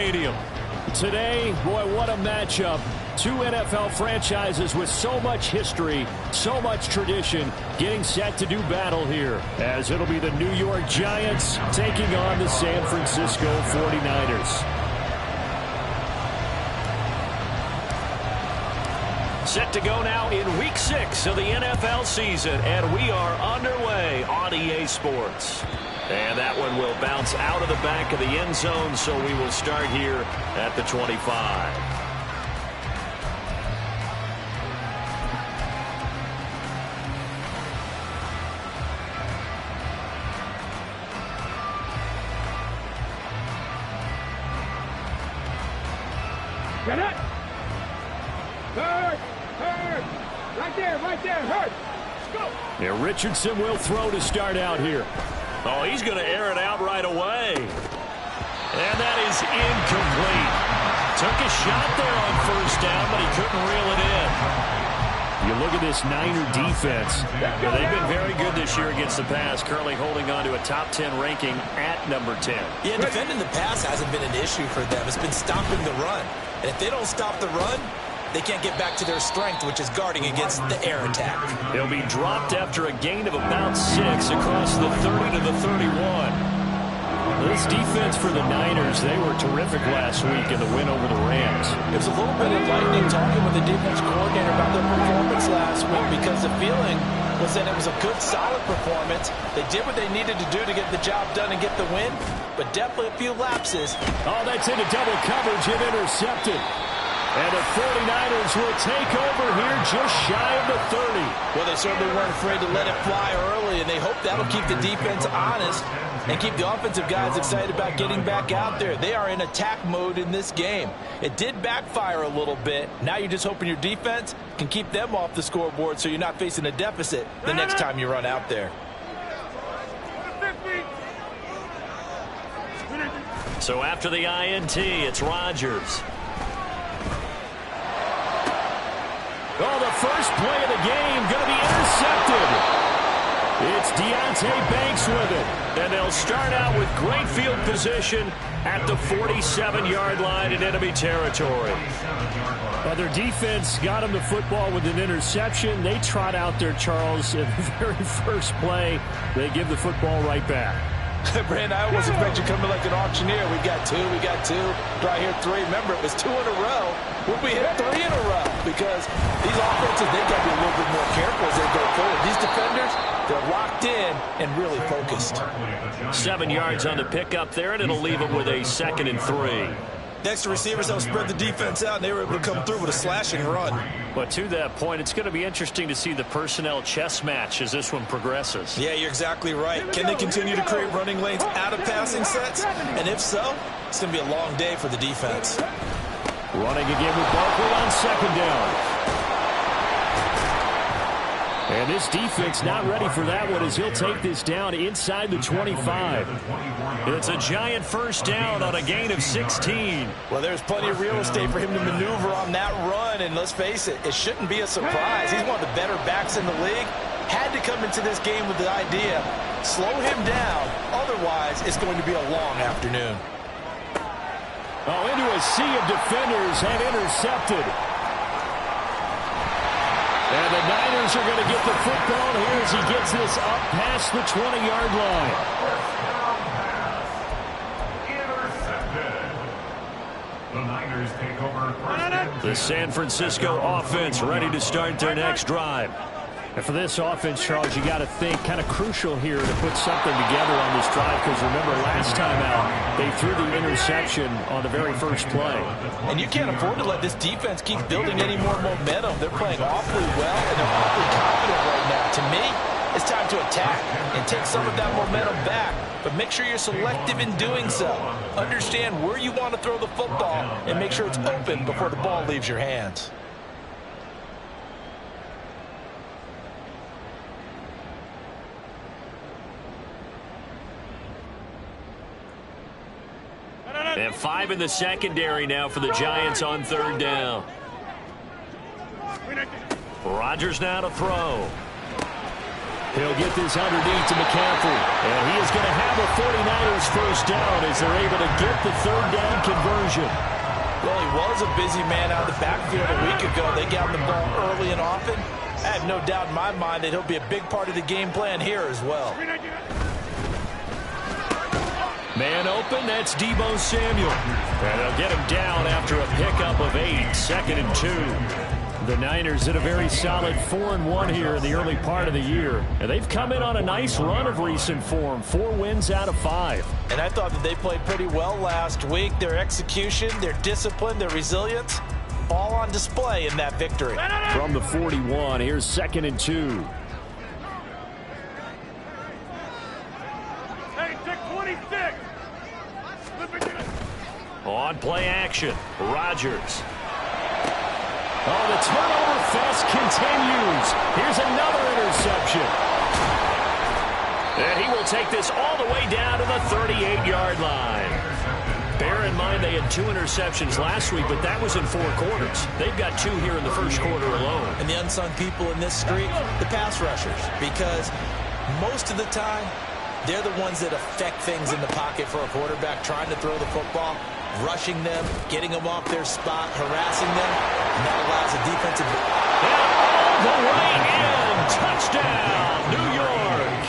Stadium. Today, boy, what a matchup. Two NFL franchises with so much history, so much tradition, getting set to do battle here, as it'll be the New York Giants taking on the San Francisco 49ers. Set to go now in Week 6 of the NFL season, and we are underway on EA Sports. And that one will bounce out of the back of the end zone, so we will start here at the 25. Get it! Hurt! Right there, hurt! Let's go! Yeah, Richardson will throw to start out here. Oh, he's going to air it out right away. And that is incomplete. Took a shot there on first down, but he couldn't reel it in. You look at this Niner defense. They've been very good this year against the pass, currently holding on to a top 10 ranking at number 10. Yeah, defending the pass hasn't been an issue for them. It's been stopping the run. And if they don't stop the run, they can't get back to their strength, which is guarding against the air attack. He'll be dropped after a gain of about 6 across the 30 to the 31. This defense for the Niners, they were terrific last week in the win over the Rams. It was a little bit enlightening talking with the defense coordinator about their performance last week, because the feeling was that it was a good, solid performance. They did what they needed to do to get the job done and get the win, but definitely a few lapses. Oh, that's into double coverage and intercepted. And the 49ers will take over here just shy of the 30. Well, they certainly weren't afraid to let it fly early, and they hope that'll keep the defense honest and keep the offensive guys excited about getting back out there. They are in attack mode in this game. It did backfire a little bit. Now you're just hoping your defense can keep them off the scoreboard so you're not facing a deficit the next time you run out there. So after the INT, it's Rodgers. Oh, the first play of the game going to be intercepted. It's Deonte Banks with it. And they'll start out with great field position at the 47-yard line in enemy territory. Well, their defense got them the football with an interception. They trot out there, Charles, in the very first play. They give the football right back. Brandon, I almost expect you coming like an auctioneer. We got two. Do I hear three? Remember, it was 2 in a row. Will we hit 3 in a row? Because these offenses, they've got to be a little bit more careful as they go forward. These defenders, they're locked in and really focused. 7 yards on the pickup there, and it'll leave them with a 2nd and 3. Next to receivers, they'll spread the defense out, and they were able to come through with a slashing run. But to that point, it's going to be interesting to see the personnel chess match as this one progresses. Yeah, you're exactly right. Can they continue to create running lanes out of passing sets? And if so, it's going to be a long day for the defense. Running again with Barkley on 2nd down. And this defense not ready for that one as he'll take this down inside the 25. It's a giant first down on a gain of 16. Well, there's plenty of real estate for him to maneuver on that run. And let's face it, it shouldn't be a surprise. He's one of the better backs in the league. Had to come into this game with the idea, slow him down. Otherwise, it's going to be a long afternoon. Oh, into a sea of defenders and intercepted. And the Niners are going to get the football here as he gets this up past the 20-yard line. The Niners take over. The San Francisco offense ready to start their next drive. And for this offense, Charles, you got to think kind of crucial here to put something together on this drive, because remember last time out they threw the interception on the very first play. And you can't afford to let this defense keep building any more momentum. They're playing awfully well, and they're awfully confident right now. To me, it's time to attack and take some of that momentum back. But make sure you're selective in doing so. Understand where you want to throw the football and make sure it's open before the ball leaves your hands. And 5 in the secondary now for the Giants on 3rd down. Rodgers now to throw. He'll get this underneath to McCaffrey. And he is going to have a 49ers first down as they're able to get the third down conversion. Well, he was a busy man out of the backfield a week ago. They got him the ball early and often. I have no doubt in my mind that he'll be a big part of the game plan here as well. Man open, that's Deebo Samuel. And they'll get him down after a pickup of 8, 2nd and 2. The Niners did a very solid 4-1 here in the early part of the year. And they've come in on a nice run of recent form, 4 wins out of 5. And I thought that they played pretty well last week. Their execution, their discipline, their resilience, all on display in that victory. From the 41, here's 2nd and 2. Hey, 626. On play action, Rodgers. Oh, the turnover fest continues. Here's another interception. And he will take this all the way down to the 38-yard line. Bear in mind they had 2 interceptions last week, but that was in 4 quarters. They've got 2 here in the first quarter alone. And the unsung people in this streak, the pass rushers, because most of the time, they're the ones that affect things in the pocket for a quarterback, trying to throw the football, rushing them, getting them off their spot, harassing them, and that allows a defensive... And all the way in! Touchdown, New York!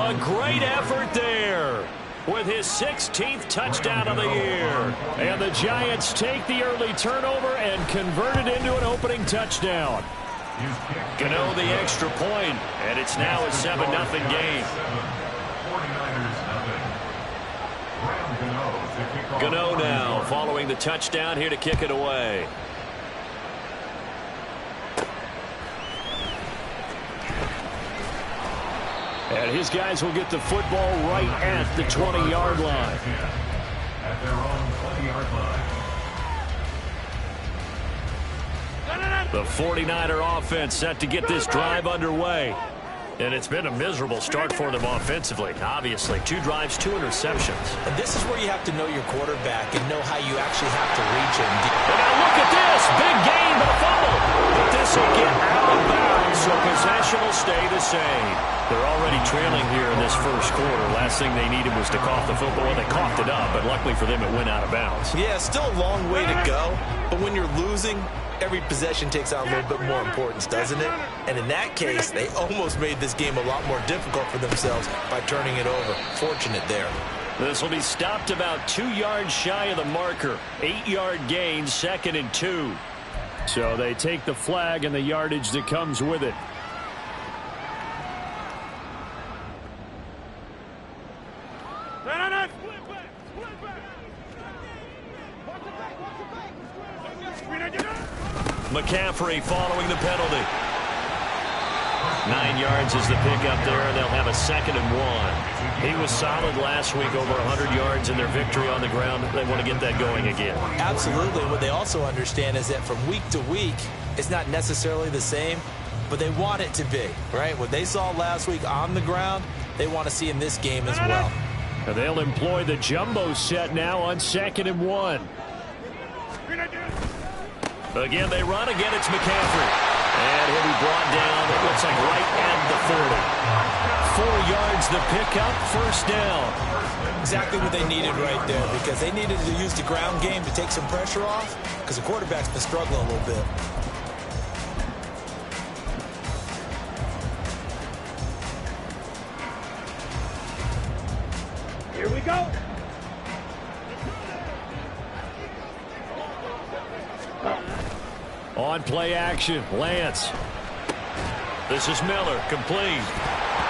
A great effort there with his 16th touchdown of the year. And the Giants take the early turnover and convert it into an opening touchdown. Gano the extra point, and it's now a 7-0 game. Gano now following the touchdown here to kick it away. And his guys will get the football right at the 20-yard line. At their own 20-yard line. The 49er offense set to get this drive underway. And it's been a miserable start for them offensively. Obviously, 2 drives, 2 interceptions. And this is where you have to know your quarterback and know how you actually have to reach him. And now look at this. Big gain, but a fumble. But this will get out of bounds, so possession will stay the same. They're already trailing here in this first quarter. Last thing they needed was to cough the football. They coughed it up, but luckily for them, it went out of bounds. Yeah, still a long way to go. But when you're losing, every possession takes on a little bit more importance, doesn't it? And in that case, they almost made this game a lot more difficult for themselves by turning it over. Fortunate there. This will be stopped about 2 yards shy of the marker. 8-yard gain, 2nd and 2. So they take the flag and the yardage that comes with it. McCaffrey following the penalty. 9 yards is the pickup there, and they'll have a 2nd and 1. He was solid last week, over 100 yards in their victory on the ground. They want to get that going again. Absolutely. What they also understand is that from week to week, it's not necessarily the same, but they want it to be, right? What they saw last week on the ground, they want to see in this game as well. And they'll employ the jumbo set now on 2nd and 1. Again, they run. Again, it's McCaffrey. And he'll be brought down, it looks like right at the 40. 4 yards the pickup, first down. Exactly what they needed right there, because they needed to use the ground game to take some pressure off, because the quarterback's been struggling a little bit. Here we go. On play action, Lance. This is Miller, complete.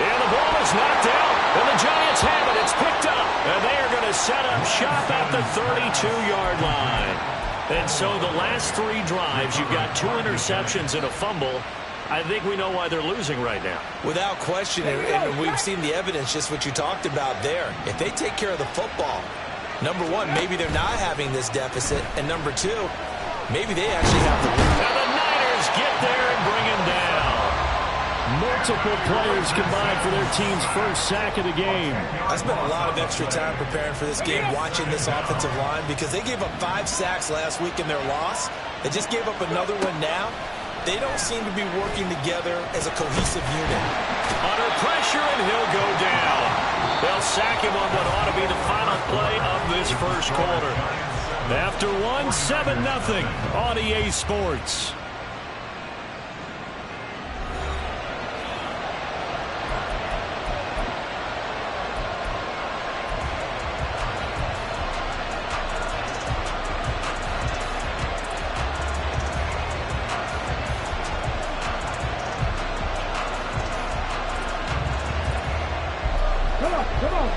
And the ball is knocked out, and the Giants have it. It's picked up, and they are going to set up shop at the 32-yard line. And so the last 3 drives, you've got 2 interceptions and a fumble. I think we know why they're losing right now. Without question, and we've seen the evidence, just what you talked about there. If they take care of the football, number 1, maybe they're not having this deficit, and number 2, maybe they actually have the lead. And the Niners get there and bring him down. Multiple players combined for their team's first sack of the game. I spent a lot of extra time preparing for this game, watching this offensive line, because they gave up 5 sacks last week in their loss. They just gave up another one now. They don't seem to be working together as a cohesive unit. Under pressure, and he'll go down. They'll sack him on what ought to be the final play of this first quarter. After one, 7-0 on EA Sports.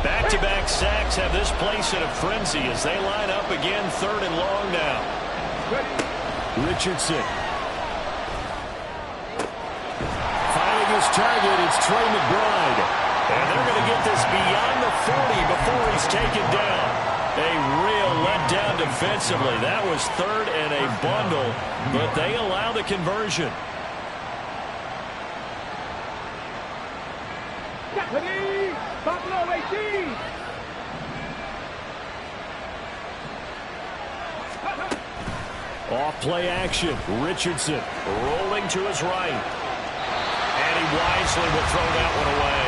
Back-to-back sacks have this place in a frenzy as they line up again, 3rd and long now. Richardson. Finding his target, it's Trey McBride. And they're going to get this beyond the 40 before he's taken down. A real letdown defensively. That was 3rd and a bundle, but they allow the conversion. Buffalo 18. Off play action. Richardson rolling to his right. And he wisely will throw that one away.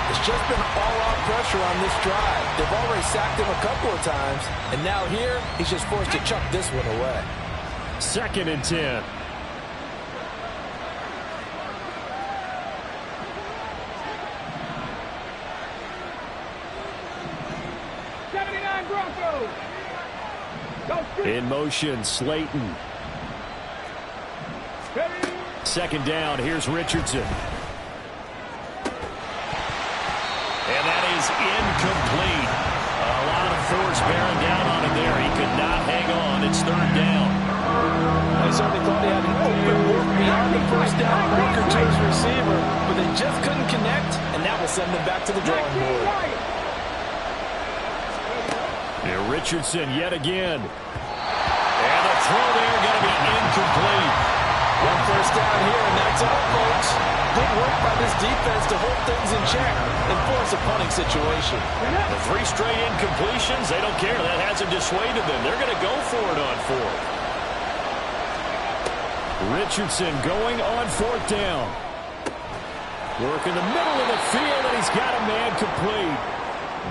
It's just been all-out pressure on this drive. They've already sacked him a couple of times, and now here, he's just forced to chuck this one away. 2nd and 10. In motion, Slayton. 2nd down, here's Richardson. And that is incomplete. A lot of force bearing down on him there. He could not hang on. It's 3rd down. I certainly thought he had an open look beyond the first down marker to his receiver, but they just couldn't connect, and that will send them back to the drawing board. Here, Richardson yet again. And the throw there going to be incomplete. One first down here, and that's all, folks. Good work by this defense to hold things in check and force a punting situation. The 3 straight incompletions, they don't care. That hasn't dissuaded them. They're going to go for it on 4th. Richardson going on 4th down. Work in the middle of the field, and he's got a man complete.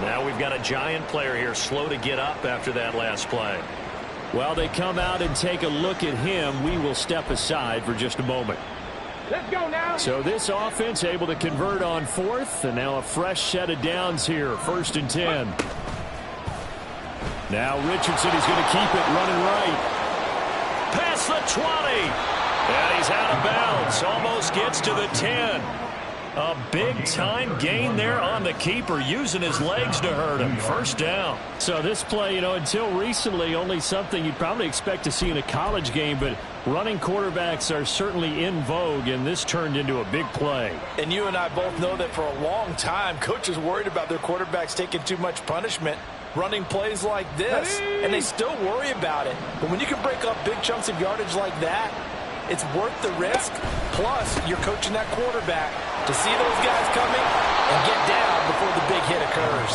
Now we've got a giant player here slow to get up after that last play. While they come out and take a look at him, we will step aside for just a moment. Let's go now. So this offense able to convert on 4th, and now a fresh set of downs here, 1st and 10. Now Richardson is going to keep it running right. Past the 20. And he's out of bounds. Almost gets to the 10. A big-time gain there on the keeper, using his legs to hurt him. 1st down. So this play, until recently, only something you'd probably expect to see in a college game, but running quarterbacks are certainly in vogue, and this turned into a big play. And you and I both know that for a long time, coaches worried about their quarterbacks taking too much punishment running plays like this, and they still worry about it. But when you can break up big chunks of yardage like that, it's worth the risk. Plus, you're coaching that quarterback to see those guys coming and get down before the big hit occurs.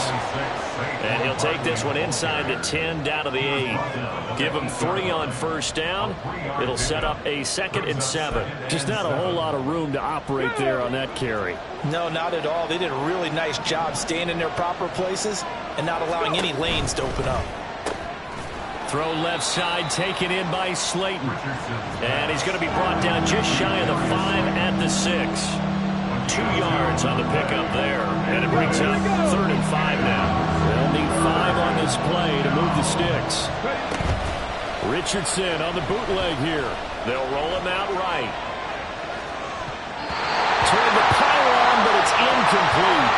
And he'll take this one inside the 10, down to the 8. Give him 3 on 1st down. It'll set up a 2nd and 7. Just not a whole lot of room to operate there on that carry. No, not at all. They did a really nice job staying in their proper places and not allowing any lanes to open up. Throw left side, taken in by Slayton. And he's going to be brought down just shy of the 5 at the 6. 2 yards on the pickup there. And it brings up 3rd and 5 now. They'll need 5 on this play to move the sticks. Richardson on the bootleg here. They'll roll him out right. Toward the pylon, but it's incomplete.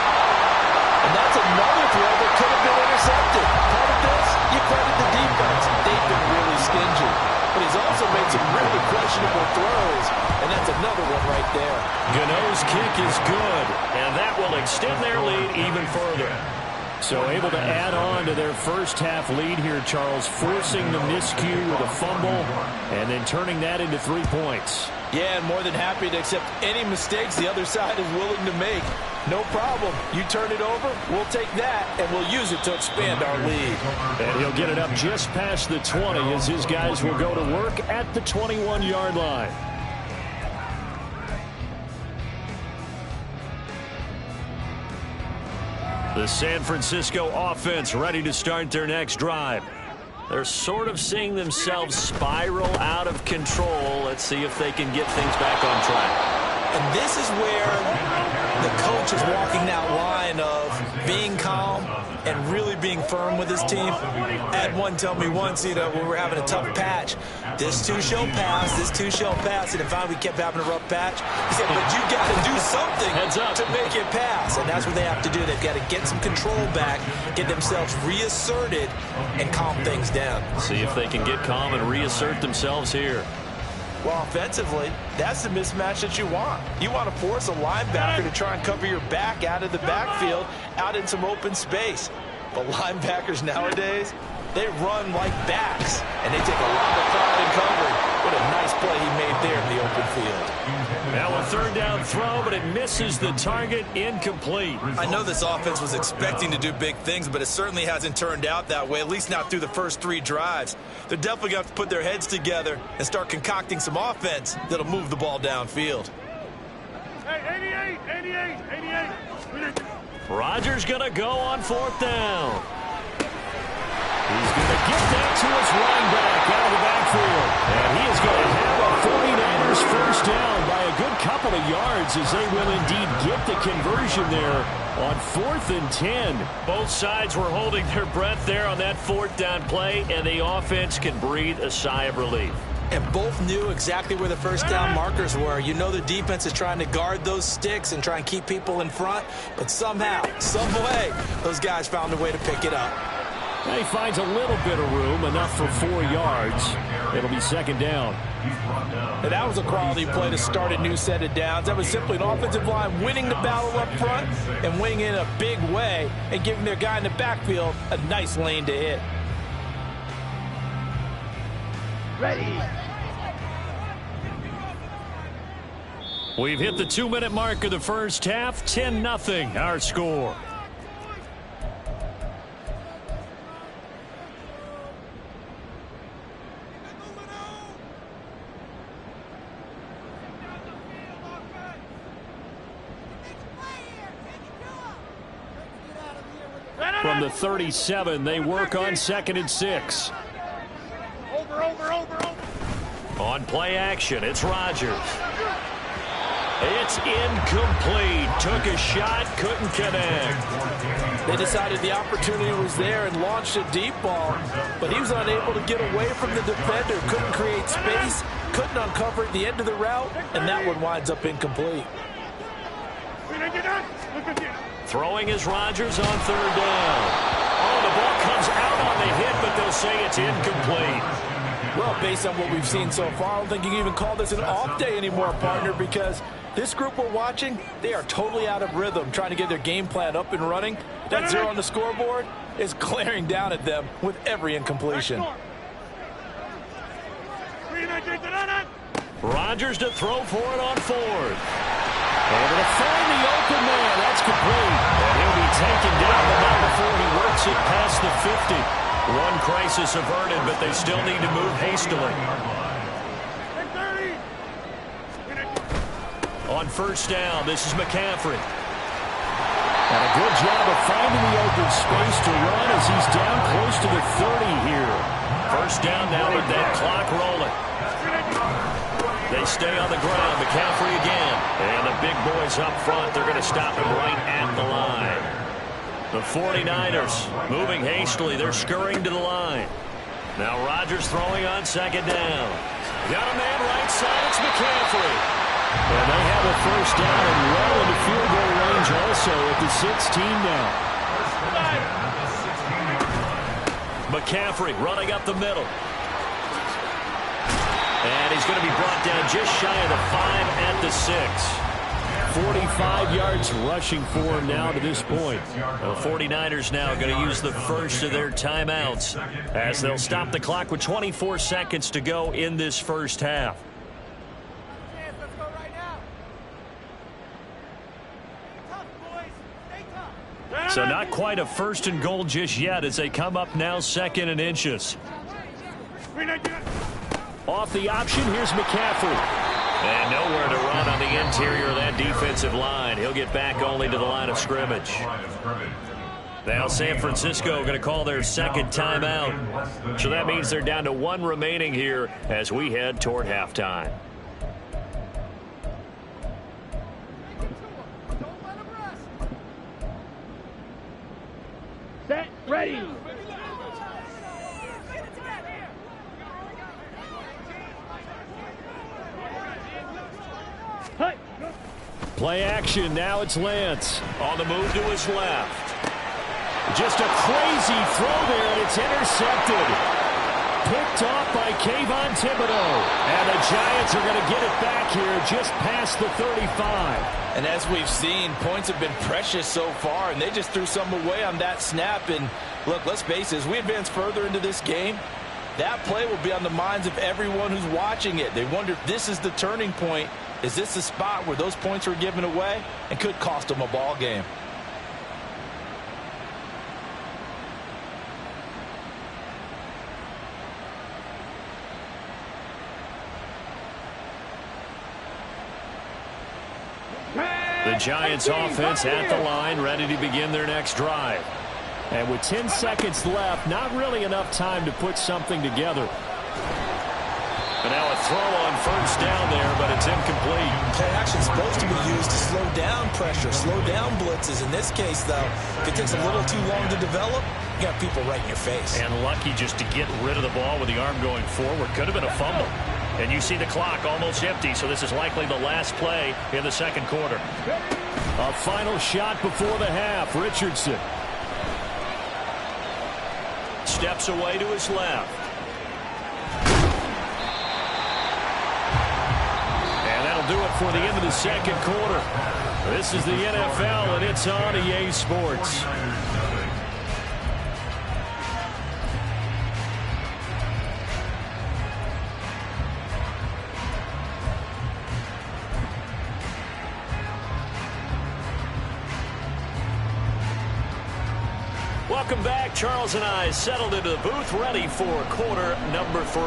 And that's another throw that could have been intercepted. Part of this, you credit the defense. They've been really stingy. But he's also made some really questionable throws, and that's another one right there. Gano's kick is good, and that will extend their lead even further. So able to add on to their first half lead here, Charles, forcing the miscue with a fumble and then turning that into 3 points. Yeah, and more than happy to accept any mistakes the other side is willing to make. No problem. You turn it over, we'll take that, and we'll use it to expand our lead. And he'll get it up just past the 20 as his guys will go to work at the 21-yard line. The San Francisco offense ready to start their next drive. They're sort of seeing themselves spiral out of control. Let's see if they can get things back on track. And this is where the coach is walking that line of being calm and really being firm with his team. Had one tell me once, when we were having a tough patch, this too shall pass, this too shall pass. And if we kept having a rough patch, he said, but you got to do something to make it pass. And that's what they have to do. They've got to get some control back, get themselves reasserted, and calm things down. See if they can get calm and reassert themselves here. Well, offensively, that's the mismatch that you want. You want to force a linebacker to try and cover your back out of the backfield, out in some open space. But linebackers nowadays, they run like backs, and they take a lot of pride in covering. What a nice play he made there in the open field. Now a third down throw, but it misses the target, incomplete. I know this offense was expecting to do big things, but it certainly hasn't turned out that way, at least not through the first 3 drives. They're definitely going to have to put their heads together and start concocting some offense that'll move the ball downfield. Hey, 88. Rodgers going to go on 4th down. He's going to get that to his running back out of the backfield. And he is going to have a 49ers first down by a good couple of yards as they will indeed get the conversion there on 4th and 10. Both sides were holding their breath there on that 4th down play, and the offense can breathe a sigh of relief. And both knew exactly where the first down markers were. You know the defense is trying to guard those sticks and try and keep people in front, but somehow, some way, those guys found a way to pick it up. He finds a little bit of room, enough for 4 yards. It'll be 2nd down. And that was a quality play to start a new set of downs. That was simply an offensive line winning the battle up front and winning in a big way and giving their guy in the backfield a nice lane to hit. Ready. We've hit the 2-minute mark of the first half. 10-0 our score. From the 37, they work on 2nd and 6. Over. On play action, it's Rodgers. It's incomplete. Took a shot, couldn't connect. They decided the opportunity was there and launched a deep ball, but he was unable to get away from the defender. Couldn't create space, couldn't uncover at the end of the route, and that one winds up incomplete. Throwing is Rodgers on 3rd down. Oh, the ball comes out on the hit, but they'll say it's incomplete. Well, based on what we've seen so far, I don't think you can even call this an off day anymore, partner, because this group we're watching, they are totally out of rhythm, trying to get their game plan up and running. That 0 on the scoreboard is glaring down at them with every incompletion. Rodgers to throw for it on 4th. Able to find the open man. That's complete. And he'll be taken down, but not before he works it past the 50. One crisis averted, but they still need to move hastily. On 1st down, this is McCaffrey. And a good job of finding the open space to run as he's down close to the 30 here. 1st down now with that clock rolling. They stay on the ground. McCaffrey again. And the big boys up front, they're going to stop him right at the line. The 49ers moving hastily. They're scurrying to the line. Now Rodgers throwing on 2nd down. Got a man right side. It's McCaffrey. And they have a 1st down and well into field goal range also at the 16 now. McCaffrey running up the middle. And he's going to be brought down just shy of the 5 at the 6. 45 yards rushing for him now to this point. The 49ers now going to use the first of their timeouts as they'll stop the clock with 24 seconds to go in this first half. So not quite a 1st and goal just yet as they come up now 2nd and inches. Off the option, here's McCaffrey. And nowhere to run on the interior of that defensive line. He'll get back only to the line of scrimmage. Now San Francisco going to call their second timeout. So that means they're down to 1 remaining here as we head toward halftime. Set. Ready. Play action. Now it's Lance on the move to his left. Just a crazy throw there, and it's intercepted. Picked off by Kayvon Thibodeaux. And the Giants are going to get it back here just past the 35. And as we've seen, points have been precious so far, and they just threw some away on that snap. And look, let's face it, as we advance further into this game, that play will be on the minds of everyone who's watching it. They wonder if this is the turning point. Is this the spot where those points were given away and could cost them a ball game? The Giants offense at the line, ready to begin their next drive. And with 10 seconds left, not really enough time to put something together. And now a throw on first down there, but it's incomplete. Play action is supposed to be used to slow down pressure, slow down blitzes. In this case, though, if it takes a little too long to develop, you got people right in your face. And lucky just to get rid of the ball with the arm going forward. Could have been a fumble. And you see the clock almost empty, so this is likely the last play in the second quarter. A final shot before the half. Richardson steps away to his left. And that'll do it for the end of the second quarter. This is the NFL, and it's on EA Sports. Welcome back. Charles and I settled into the booth, ready for quarter number 3.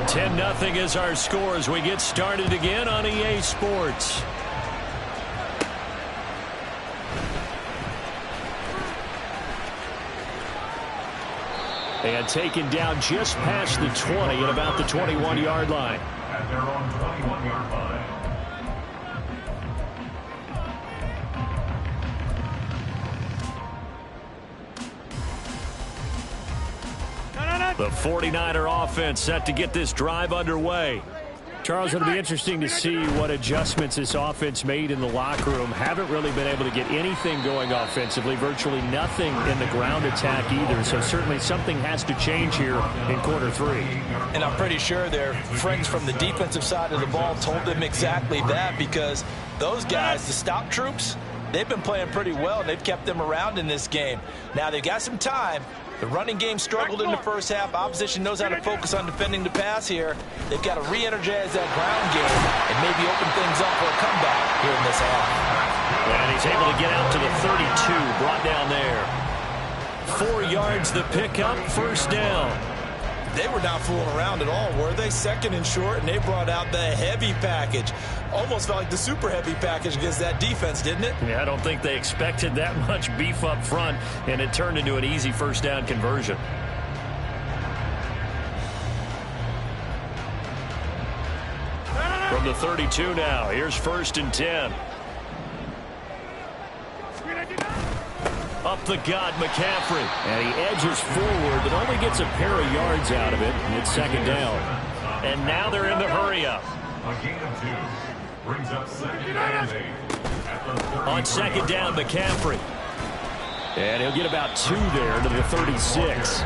10-0 is our score as we get started again on EA Sports. And taken down just past the 20 at about the 21-yard line. At their own 21-yard line. The 49er offense set to get this drive underway. Charles, it'll be interesting to see what adjustments this offense made in the locker room. Haven't really been able to get anything going offensively, virtually nothing in the ground attack either. So certainly something has to change here in quarter 3. And I'm pretty sure their friends from the defensive side of the ball told them exactly that, because those guys, the stop troops, they've been playing pretty well. They've kept them around in this game. Now they've got some time. The running game struggled in the first half. Opposition knows how to focus on defending the pass here. They've got to re-energize that ground game and maybe open things up for a comeback here in this half. And he's able to get out to the 32, brought down there. 4 yards the pickup, first down. They were not fooling around at all, were they? Second and short, and they brought out the heavy package. Almost felt like the super heavy package against that defense, didn't it? Yeah, I don't think they expected that much beef up front, and it turned into an easy first down conversion. From the 32 now, here's 1st and 10. Up the gut, McCaffrey. And he edges forward, but only gets a pair of yards out of it, and it's second down. And now they're in the hurry-up. A gain of 2 brings up 2nd and 8. On second down, McCaffrey. And he'll get about 2 there to the 36.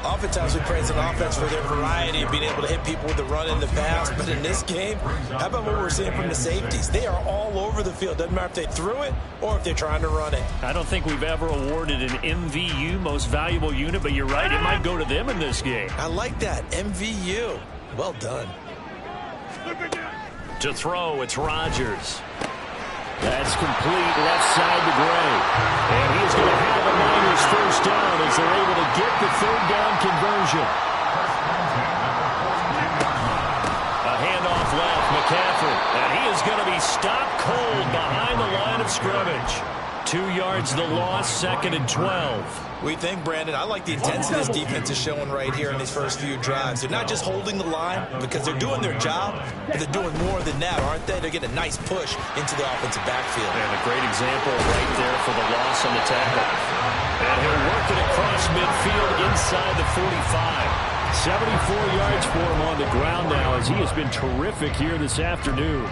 Oftentimes we praise an offense for their variety of being able to hit people with the run in the pass. But in this game, how about what we're seeing from the safeties? They are all over the field. Doesn't matter if they threw it or if they're trying to run it. I don't think we've ever awarded an MVU, most valuable unit, but you're right, it might go to them in this game. I like that. MVU. Well done. To throw, it's Rodgers. That's complete, left side to Gray. And he's going to have a Niners first down as they're able to get the 3rd down conversion. A handoff left, McCaffrey. And he is going to be stopped cold behind the line of scrimmage. 2 yards the loss, 2nd and 12. We think, Brandon, I like the intensity this defense is showing right here in these first few drives. They're not just holding the line because they're doing their job, but they're doing more than that, aren't they? They're getting a nice push into the offensive backfield. And a great example right there for the loss on the tackle. And he'll work it across midfield inside the 45. 74 yards for him on the ground now as he has been terrific here this afternoon.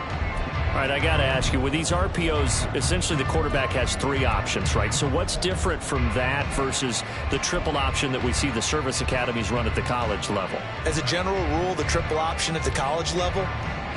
All right, I got to ask you, with these RPOs, essentially the quarterback has 3 options, right? So what's different from that versus the triple option that we see the service academies run at the college level? As a general rule, the triple option at the college level,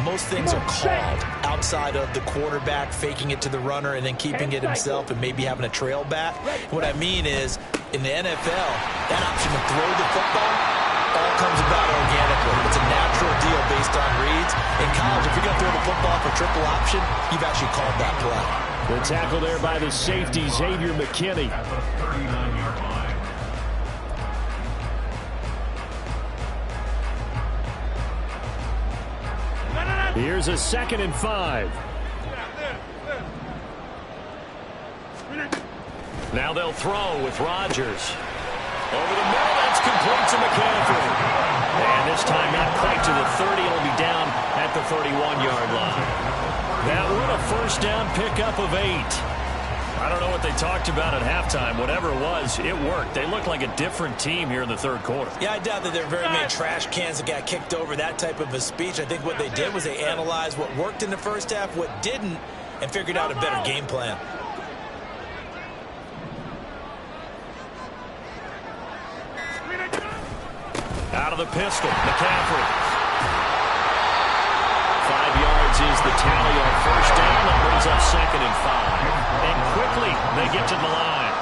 most things are called outside of the quarterback faking it to the runner and then keeping it himself and maybe having a trail back. What I mean is, in the NFL, that option to throw the football all comes about organically. It's a natural deal based on reads. In college, if you're going to throw the football for triple option, you've actually called that play. The tackle there by the safety, Xavier McKinney. At the 39-yard line. Here's a 2nd and 5. Now they'll throw with Rodgers. Over the middle, that's complete to McCaffrey. And this time not quite to the 30. It'll be down at the 31-yard line. That one a first down pickup of 8. I don't know what they talked about at halftime. Whatever it was, it worked. They look like a different team here in the 3rd quarter. Yeah, I doubt that there are very many trash cans that got kicked over, that type of a speech. I think what they did was they analyzed what worked in the first half, what didn't, and figured out a better game plan. Out of the pistol, McCaffrey. 5 yards is the tally on first down. That brings up 2nd and 5. And quickly, they get to the line.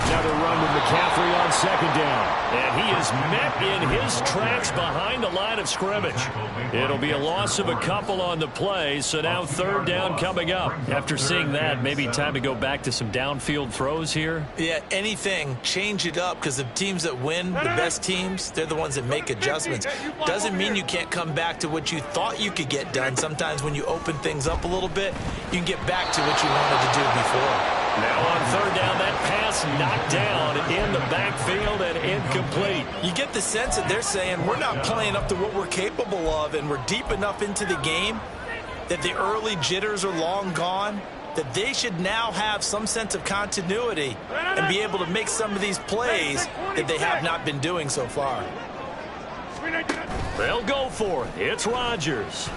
Another run with McCaffrey on 2nd down. And he is met in his tracks behind the line of scrimmage. It'll be a loss of a couple on the play, so now 3rd down coming up. After seeing that, maybe time to go back to some downfield throws here. Yeah, anything, change it up, because the teams that win, the best teams, they're the ones that make adjustments. Doesn't mean you can't come back to what you thought you could get done. Sometimes when you open things up a little bit, you can get back to what you wanted to do before. Now on 3rd down, that pass knocked down in the backfield and incomplete. You get the sense that they're saying we're not playing up to what we're capable of, and we're deep enough into the game that the early jitters are long gone, that they should now have some sense of continuity and be able to make some of these plays that they have not been doing so far. They'll go for it. It's Rodgers.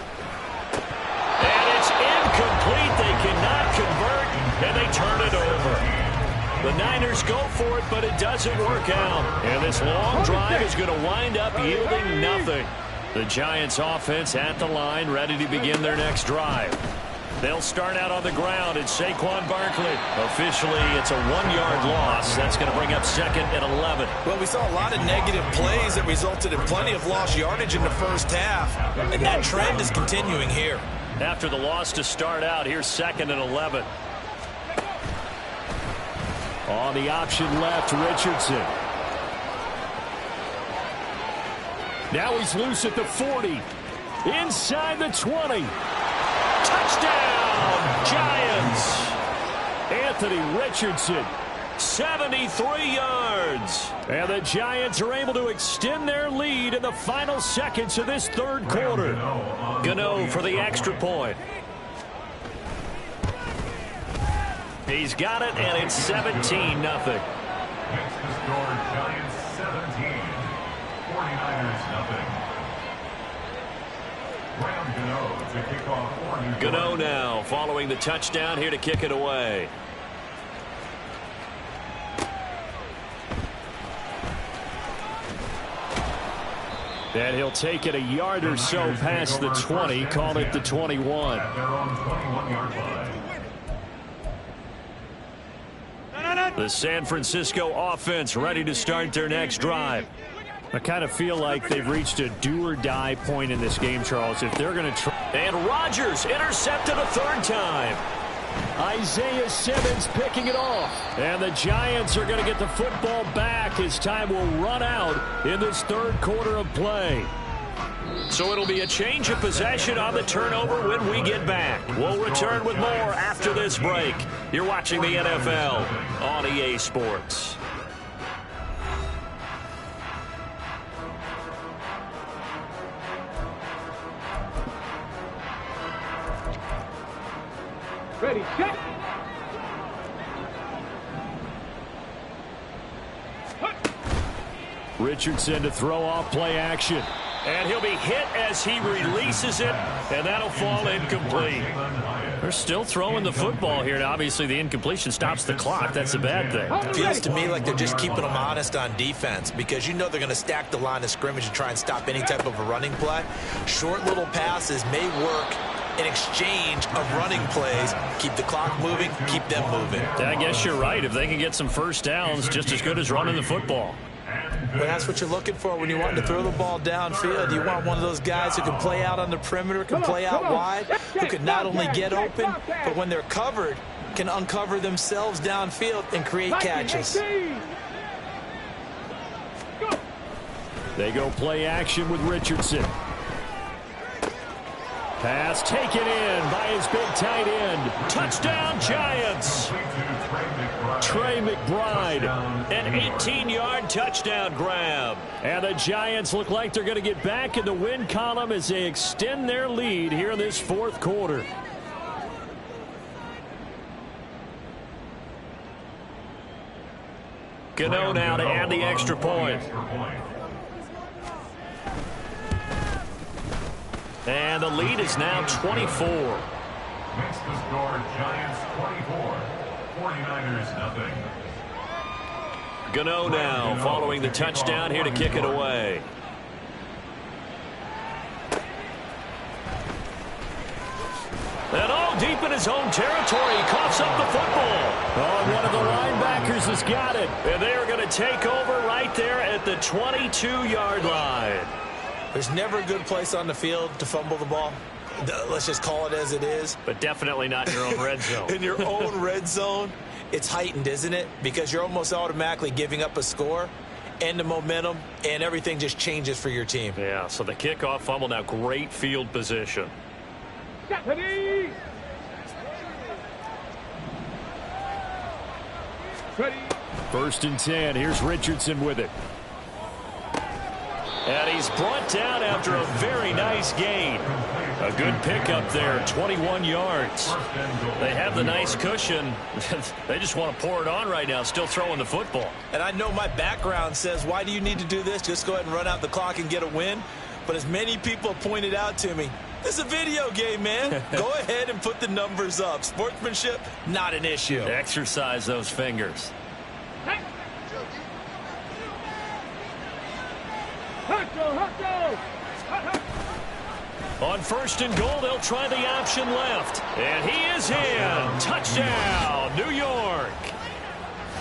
And it's incomplete. They cannot convert, and they turn it over. The Niners go for it, but it doesn't work out. And this long drive is going to wind up yielding nothing. The Giants offense at the line, ready to begin their next drive. They'll start out on the ground. It's Saquon Barkley. Officially, it's a 1-yard loss. That's going to bring up 2nd and 11. Well, we saw a lot of negative plays that resulted in plenty of lost yardage in the first half, and that trend is continuing here. After the loss to start out, here's 2nd and 11. On the option left, Richardson. Now he's loose at the 40. Inside the 20. Touchdown, Giants. Anthony Richardson, 73 yards. And the Giants are able to extend their lead in the final seconds of this 3rd quarter. Gano for the extra point. He's got it, and it's 17-0. Makes the score Giants 17, 49ers nothing. Graham Gano to kick off for New York. Gano now following the touchdown here to kick it away. And he'll take it a yard or so past the 20, call it the 21. At their own 21-yard line. The San Francisco offense ready to start their next drive. I kind of feel like they've reached a do-or-die point in this game, Charles. If they're going to try. And Rodgers intercepted a 3rd time. Isaiah Simmons picking it off. And the Giants are going to get the football back as time will run out in this 3rd quarter of play. So it'll be a change of possession on the turnover when we get back. We'll return with more after this break. You're watching the NFL on EA Sports. Ready, set. Richardson to throw off play action. And he'll be hit as he releases it, and that'll fall incomplete. They're still throwing the football here, and obviously the incompletion stops the clock. That's a bad thing. It feels to me like they're just keeping them honest on defense because you know they're going to stack the line of scrimmage and try and stop any type of a running play. Short little passes may work in exchange of running plays. Keep the clock moving, keep them moving. I guess you're right. If they can get some first downs, just as good as running the football. Well, that's what you're looking for when you want to throw the ball downfield. You want one of those guys who can play out on the perimeter, can play out wide, who can not only get open, but when they're covered, can uncover themselves downfield and create catches. They go play action with Richardson. Pass taken in by his big tight end. Touchdown, Giants. Trey McBride, an 18-yard touchdown grab. And the Giants look like they're going to get back in the win column as they extend their lead here in this fourth quarter. Gano now to add the extra point. And the lead is now 24. Makes the score Giants 24. 49ers nothing. Gano now following the touchdown here to kick it away. And all deep in his own territory, he coughs up the football. Oh, one of the linebackers has got it. And they are going to take over right there at the 22-yard line. There's never a good place on the field to fumble the ball. Let's just call it as it is. But definitely not in your own red zone. In your own red zone, it's heightened, isn't it? Because you're almost automatically giving up a score and the momentum, and everything just changes for your team. Yeah, so the kickoff fumble now, great field position. Ready. Ready. 1st and 10. Here's Richardson with it. And he's brought down after a very nice gain. A good pickup there, 21 yards. They have the nice cushion. They just want to pour it on right now, still throwing the football. And I know my background says, why do you need to do this? Just go ahead and run out the clock and get a win. But as many people pointed out to me, this is a video game, man. Go ahead and put the numbers up. Sportsmanship, not an issue. Exercise those fingers. On 1st and goal, they'll try the option left. And he is in. Touchdown, New York.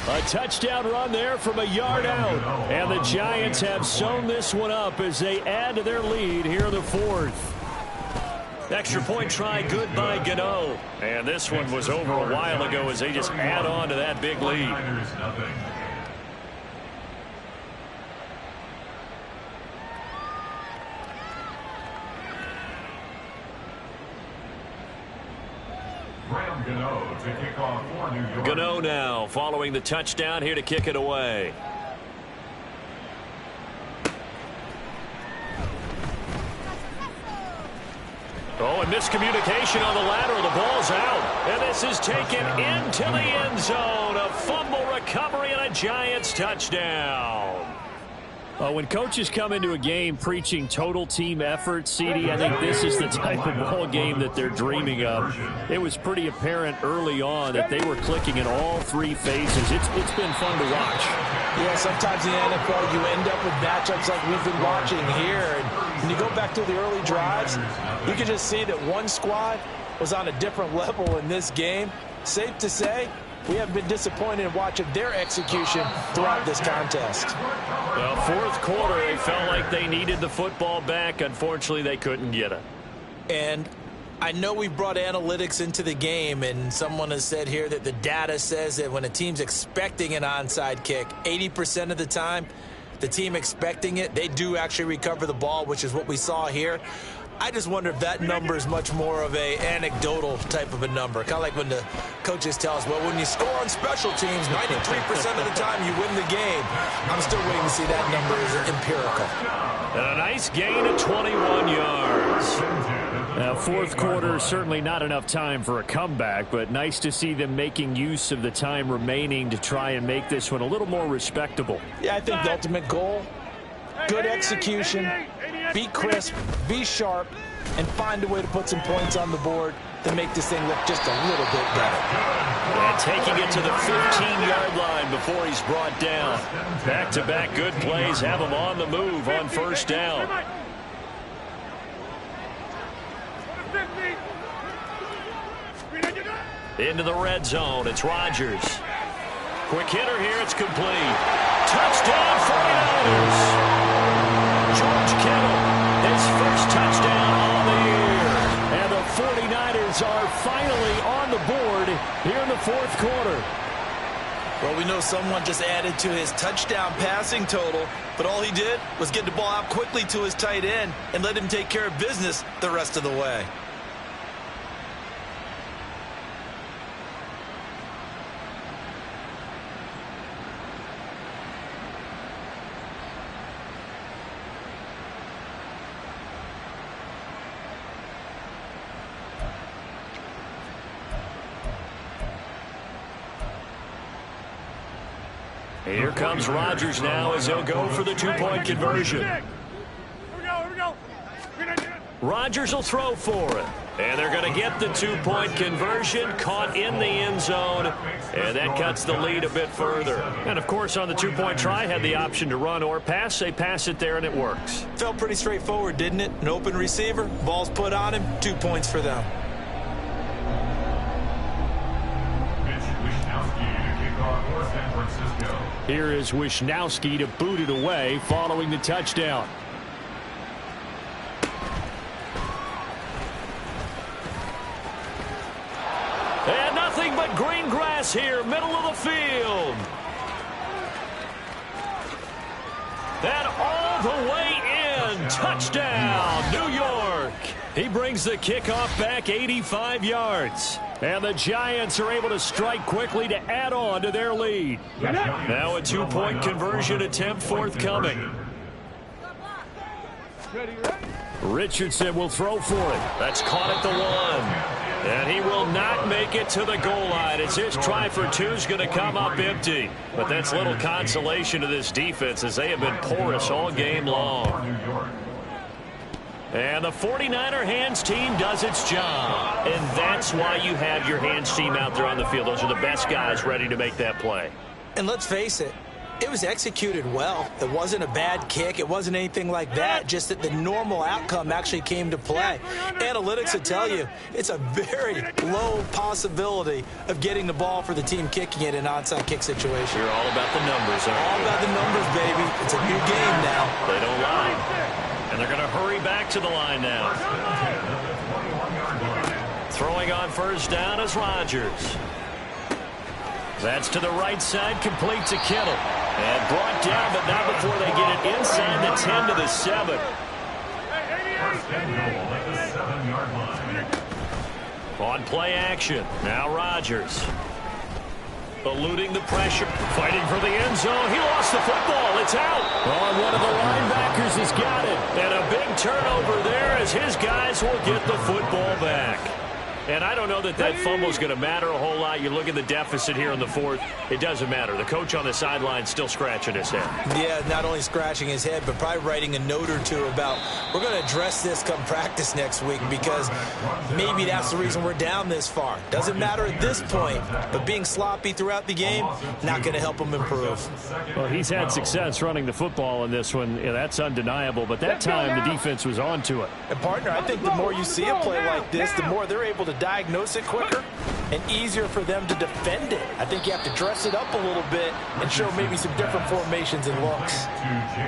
A touchdown run there from a yard out. And the Giants have sewn this one up as they add to their lead here in the fourth. Extra point try good by Gano. And this one was over a while ago as they just add on to that big lead. Gano to kick off for New York. Gano now following the touchdown here to kick it away. Oh, and miscommunication on the lateral. The ball's out. And this is taken into the end zone. A fumble recovery and a Giants touchdown. When coaches come into a game preaching total team effort, CD, I think this is the type of ball game that they're dreaming of. It was pretty apparent early on that they were clicking in all three phases. It's been fun to watch. Yeah, sometimes in the NFL you end up with matchups like we've been watching here. And when you go back to the early drives, you can just see that one squad was on a different level in this game. Safe to say, we haven't been disappointed in watching their execution throughout this contest. Well, fourth quarter, they felt like they needed the football back. Unfortunately, they couldn't get it. And I know we brought analytics into the game, and someone has said here that the data says that when a team's expecting an onside kick, 80% of the time, the team expecting it, they do actually recover the ball, which is what we saw here. I just wonder if that number is much more of a anecdotal type of a number. Kind of like when the coaches tell us, well, when you score on special teams, 93% of the time you win the game. I'm still waiting to see that number is empirical. And a nice gain of 21 yards. Now, fourth quarter, certainly not enough time for a comeback, but nice to see them making use of the time remaining to try and make this one a little more respectable. Yeah, I think the ultimate goal, good execution, be crisp, be sharp, and find a way to put some points on the board to make this thing look just a little bit better. And taking it to the 15-yard line before he's brought down. Back-to-back good plays have him on the move on first down. Into the red zone, it's Rodgers. Quick hitter here, it's complete. Touchdown 49ers! George Kittle, his first touchdown on the year. And the 49ers are finally on the board here in the fourth quarter. Well, we know someone just added to his touchdown passing total, but all he did was get the ball out quickly to his tight end and let him take care of business the rest of the way. Here comes Rodgers now as he'll go for the two-point conversion. Here we go. Rodgers will throw for it. And they're going to get the two-point conversion, caught in the end zone, and that cuts the lead a bit further. And, of course, on the two-point try, had the option to run or pass. They pass it there, and it works. Felt pretty straightforward, didn't it? An open receiver, ball's put on him, 2 points for them. Here is Wishnowski to boot it away following the touchdown. And nothing but green grass here, middle of the field. And all the way in, touchdown, New York. He brings the kickoff back 85 yards. And the Giants are able to strike quickly to add on to their lead. Now a two-point conversion attempt forthcoming. Richardson will throw for it. That's caught at the 1. And he will not make it to the goal line as his try for two is going to come up empty. But that's little consolation to this defense as they have been porous all game long. And the 49er hands team does its job. And that's why you have your hands team out there on the field. Those are the best guys ready to make that play. And let's face it, it was executed well. It wasn't a bad kick. It wasn't anything like that. Just that the normal outcome actually came to play. Analytics will tell you it's a very low possibility of getting the ball for the team kicking it in an onside kick situation. You're all about the numbers, aren't you? All about the numbers, baby. It's a new game now. They don't lie. And they're going to hurry back to the line now. Throwing on first down is Rodgers. That's to the right side, complete to Kittle. And brought down, but not before they get it inside the 10 to the 7. On play action, now Rodgers. Eluding the pressure, fighting for the end zone. He lost the football. It's out. Oh, one of the linebackers has got it. And a big turnover there as his guys will get the football back. And I don't know that that fumble is going to matter a whole lot. You look at the deficit here in the fourth. It doesn't matter. The coach on the sideline still scratching his head. Yeah, not only scratching his head, but probably writing a note or two about we're going to address this come practice next week because maybe that's the reason we're down this far. Doesn't matter at this point, but being sloppy throughout the game, not going to help him improve. Well, he's had success running the football in this one. Yeah, that's undeniable. But that time, the defense was on to it. And, partner, I think the more you see a play like this, the more they're able to diagnose it quicker and easier for them to defend it. I think you have to dress it up a little bit and show maybe some different formations and looks.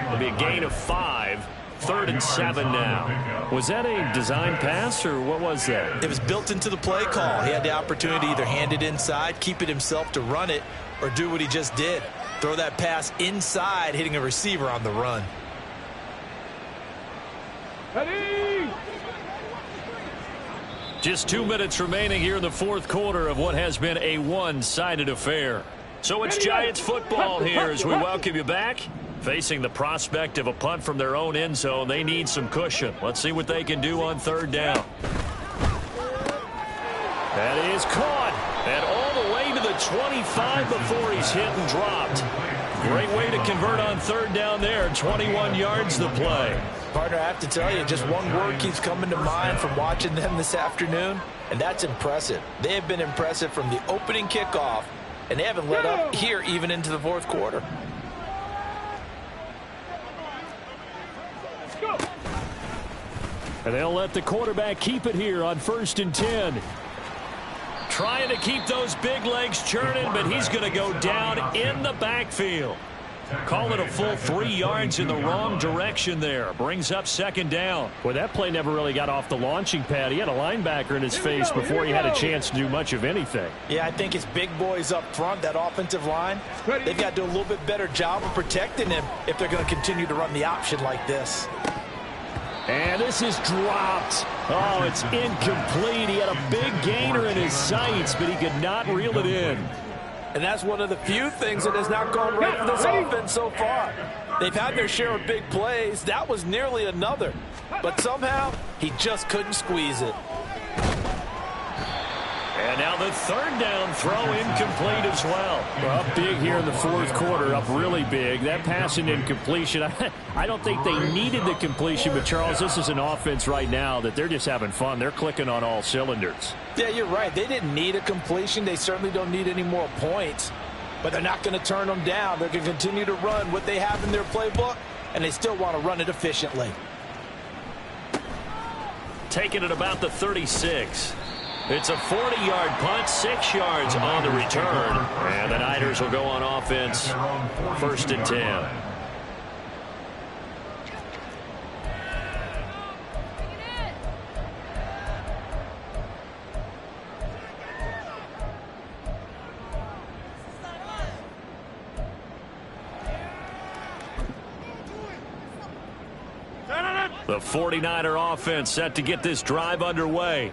It'll be a gain of 5. 3rd and 7 now. Was that a design pass or what was that? It was built into the play call. He had the opportunity to either hand it inside, keep it himself to run it, or do what he just did. Throw that pass inside, hitting a receiver on the run. Ready? Just 2 minutes remaining here in the fourth quarter of what has been a one-sided affair. So it's Giants football here as we welcome you back. Facing the prospect of a punt from their own end zone, they need some cushion. Let's see what they can do on third down. That is caught. And all the way to the 25 before he's hit and dropped. Great way to convert on third down there. 21 yards the play. Partner, I have to tell you, just one word keeps coming to mind from watching them this afternoon, and that's impressive. They have been impressive from the opening kickoff, and they haven't let up here even into the fourth quarter. And they'll let the quarterback keep it here on 1st and 10. Trying to keep those big legs churning, but he's going to go down in the backfield. Call it a full 3 yards in the wrong direction there. Brings up 2nd down. Well, that play never really got off the launching pad. He had a linebacker in his face before he had a chance to do much of anything. Yeah, I think it's big boys up front, that offensive line. They've got to do a little bit better job of protecting him if they're going to continue to run the option like this. And this is dropped. Oh, it's incomplete. He had a big gainer in his sights, but he could not reel it in. And that's one of the few things that has not gone right for this offense so far. They've had their share of big plays. That was nearly another. But somehow, he just couldn't squeeze it. And now the 3rd down throw incomplete as well. Up big here in the fourth quarter, up really big. That pass and incompletion, I don't think they needed the completion, but Charles, this is an offense right now that they're just having fun. They're clicking on all cylinders. Yeah, you're right. They didn't need a completion. They certainly don't need any more points, but they're not going to turn them down. They're going to continue to run what they have in their playbook, and they still want to run it efficiently. Taking it about the 36. It's a 40-yard punt, 6 yards on the return. And the Niners will go on offense, 1st and 10. The 49er offense set to get this drive underway.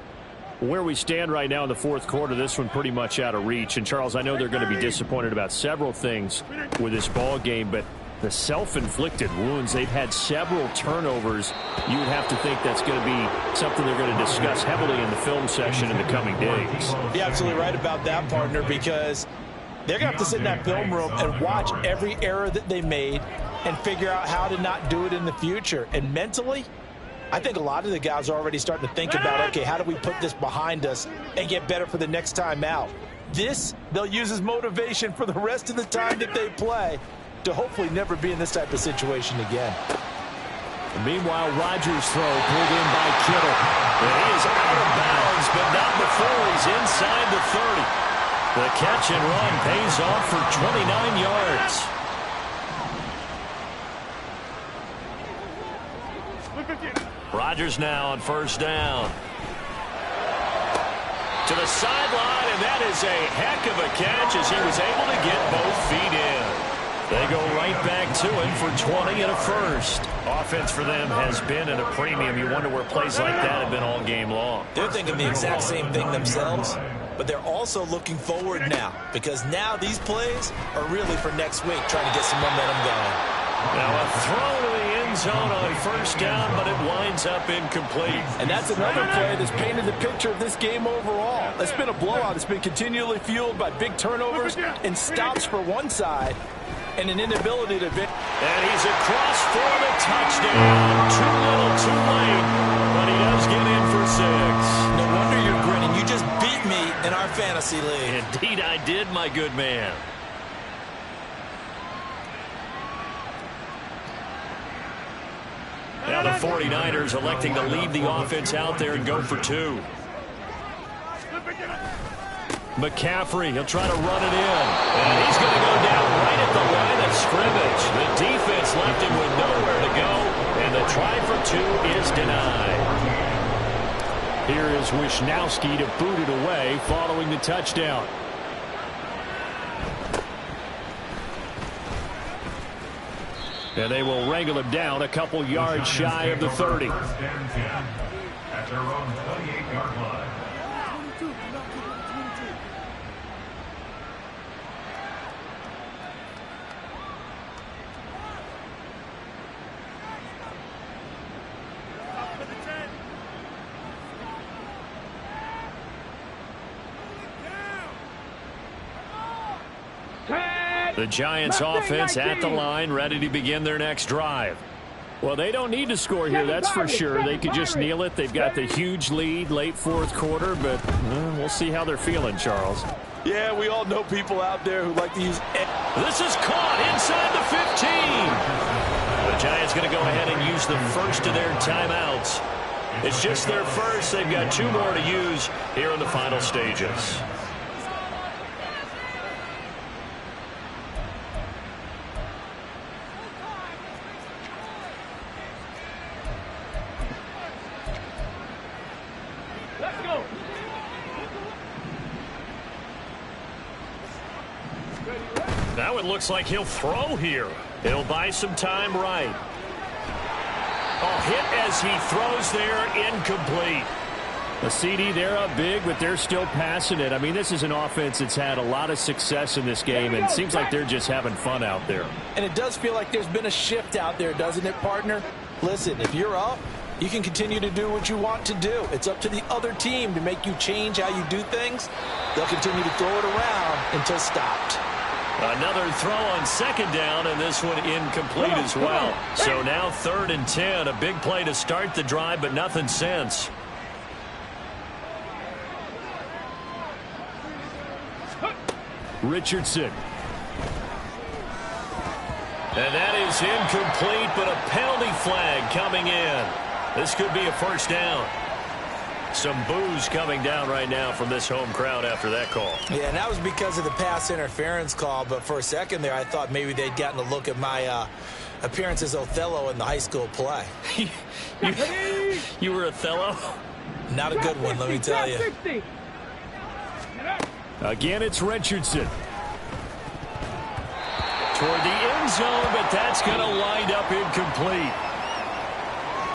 Where we stand right now in the fourth quarter, this one pretty much out of reach. And, Charles, I know they're going to be disappointed about several things with this ball game, but the self-inflicted wounds, they've had several turnovers. You would have to think that's going to be something they're going to discuss heavily in the film session in the coming days. You're absolutely right about that, partner, because they're going to have to sit in that film room and watch every error that they made and figure out how to not do it in the future. And mentally, I think a lot of the guys are already starting to think about, okay, how do we put this behind us and get better for the next time out? This, they'll use as motivation for the rest of the time that they play to hopefully never be in this type of situation again. Meanwhile, Rodgers' throw pulled in by Kittle. And he is out of bounds, but not before he's inside the 30. The catch and run pays off for 29 yards. Rodgers now on 1st down. To the sideline, and that is a heck of a catch as he was able to get both feet in. They go right back to him for 20 and a first. Offense for them has been at a premium. You wonder where plays like that have been all game long. They're thinking the exact same thing themselves, but they're also looking forward now because now these plays are really for next week, trying to get some momentum going. Now a throw to the end zone on 1st down, but it winds up incomplete. And that's another play that's painted the picture of this game overall. It's been a blowout. It's been continually fueled by big turnovers and stops for one side and an inability to... And he's across for the touchdown. Too little, too late, but he does get in for 6. No wonder you're grinning. You just beat me in our fantasy league. Indeed I did, my good man. Now the 49ers electing to leave the offense out there and go for 2. McCaffrey, he'll try to run it in. And he's going to go down right at the line of scrimmage. The defense left him with nowhere to go. And the try for 2 is denied. Here is Wishnowski to boot it away following the touchdown. And they will wrangle him down a couple yards shy of the 30. First and 10 at their own 28-yard line. The Giants offense at the line, ready to begin their next drive. Well, they don't need to score here, that's for sure. They could just kneel it. They've got the huge lead late fourth quarter, but we'll see how they're feeling, Charles. Yeah, we all know people out there who like to use it. This is caught inside the 15. The Giants going to go ahead and use the first of their timeouts. It's just their first. They've got 2 more to use here in the final stages. Now it looks like he'll throw here. He'll buy some time right. Hit as he throws there, incomplete. The CD, they're up big, but they're still passing it. I mean, this is an offense that's had a lot of success in this game, and it seems like they're just having fun out there. And it does feel like there's been a shift out there, doesn't it, partner? Listen, if you're up, you can continue to do what you want to do. It's up to the other team to make you change how you do things. They'll continue to throw it around until stopped. Another throw on second down, and this one incomplete as well. So now 3rd and 10, a big play to start the drive, but nothing since. Richardson. And that is incomplete, but a penalty flag coming in. This could be a first down. Some boos coming down right now from this home crowd after that call. Yeah, and that was because of the pass interference call, but for a second there I thought maybe they'd gotten a look at my appearance as Othello in the high school play. You were Othello? Not a good one, let me tell you. Again, it's Richardson. Toward the end zone, but that's going to wind up incomplete.